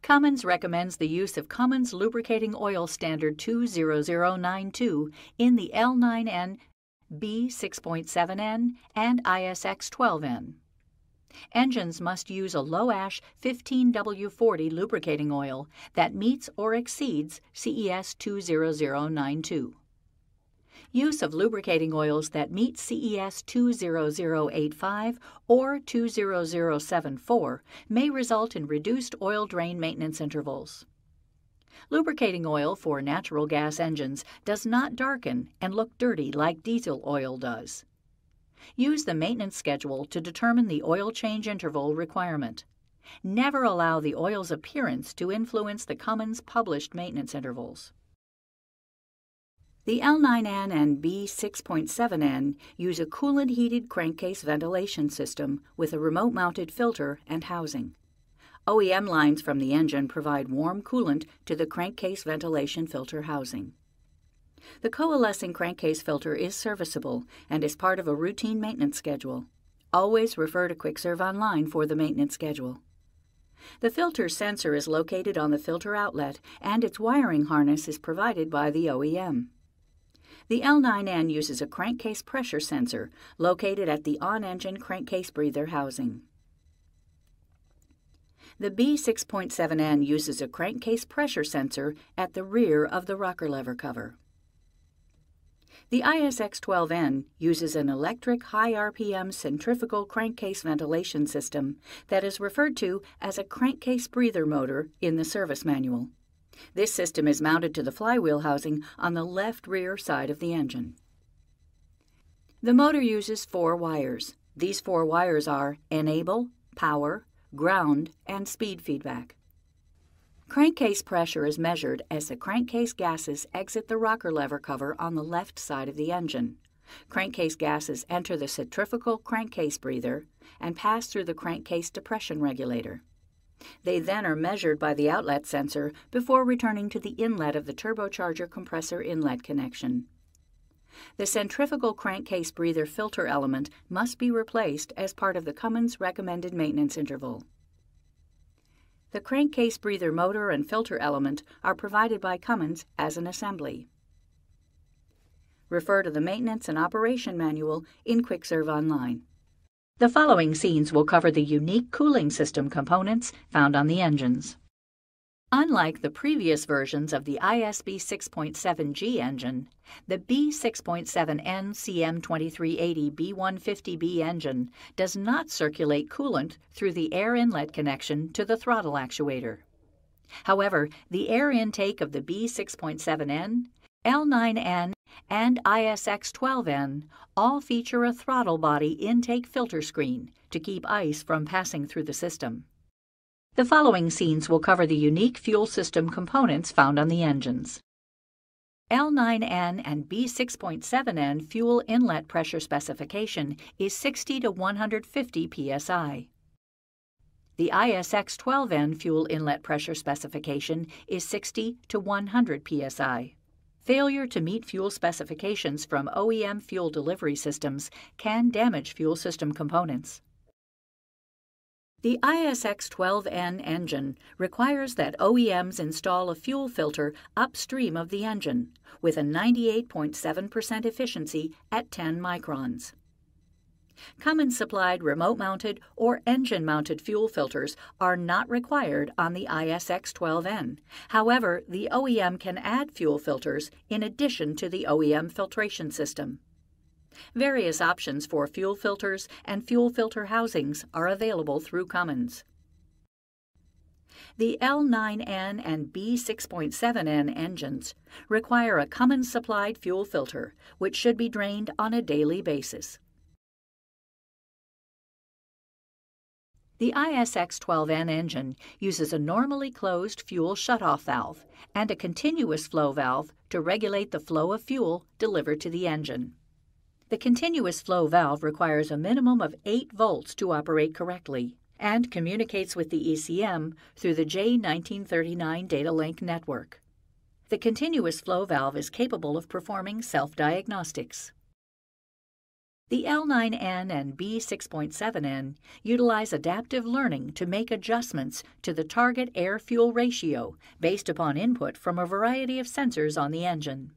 Cummins recommends the use of Cummins Lubricating Oil Standard 20092 in the L9N, B6.7N, and ISX12N. Engines must use a low-ash 15W40 lubricating oil that meets or exceeds CES 20092. Use of lubricating oils that meet CES 20085 or 20074 may result in reduced oil drain maintenance intervals. Lubricating oil for natural gas engines does not darken and look dirty like diesel oil does. Use the maintenance schedule to determine the oil change interval requirement. Never allow the oil's appearance to influence the Cummins published maintenance intervals. The L9N and B6.7N use a coolant-heated crankcase ventilation system with a remote-mounted filter and housing. OEM lines from the engine provide warm coolant to the crankcase ventilation filter housing. The coalescing crankcase filter is serviceable and is part of a routine maintenance schedule. Always refer to QuickServe Online for the maintenance schedule. The filter sensor is located on the filter outlet and its wiring harness is provided by the OEM. The L9N uses a crankcase pressure sensor located at the on-engine crankcase breather housing. The B6.7N uses a crankcase pressure sensor at the rear of the rocker lever cover. The ISX12N uses an electric high RPM centrifugal crankcase ventilation system that is referred to as a crankcase breather motor in the service manual. This system is mounted to the flywheel housing on the left rear side of the engine. The motor uses 4 wires. These 4 wires are enable, power, ground, and speed feedback. Crankcase pressure is measured as the crankcase gases exit the rocker lever cover on the left side of the engine. Crankcase gases enter the centrifugal crankcase breather and pass through the crankcase depression regulator. They then are measured by the outlet sensor before returning to the inlet of the turbocharger compressor inlet connection. The centrifugal crankcase breather filter element must be replaced as part of the Cummins recommended maintenance interval. The crankcase breather motor and filter element are provided by Cummins as an assembly. Refer to the Maintenance and Operation Manual in QuickServe Online. The following scenes will cover the unique cooling system components found on the engines. Unlike the previous versions of the ISB 6.7G engine, the B6.7N CM2380 B150B engine does not circulate coolant through the air inlet connection to the throttle actuator. However, the air intake of the B6.7N, L9N, and ISX12N all feature a throttle body intake filter screen to keep ice from passing through the system. The following scenes will cover the unique fuel system components found on the engines. L9N and B6.7N fuel inlet pressure specification is 60 to 150 psi. The ISX12N fuel inlet pressure specification is 60 to 100 psi. Failure to meet fuel specifications from OEM fuel delivery systems can damage fuel system components. The ISX12N engine requires that OEMs install a fuel filter upstream of the engine with a 98.7% efficiency at 10 microns. Cummins-supplied remote-mounted or engine-mounted fuel filters are not required on the ISX12N. However, the OEM can add fuel filters in addition to the OEM filtration system. Various options for fuel filters and fuel filter housings are available through Cummins. The L9N and B6.7N engines require a Cummins-supplied fuel filter, which should be drained on a daily basis. The ISX12N engine uses a normally closed fuel shutoff valve and a continuous flow valve to regulate the flow of fuel delivered to the engine. The continuous flow valve requires a minimum of 8 volts to operate correctly and communicates with the ECM through the J1939 data link network. The continuous flow valve is capable of performing self-diagnostics. The L9N and B6.7N utilize adaptive learning to make adjustments to the target air-fuel ratio based upon input from a variety of sensors on the engine.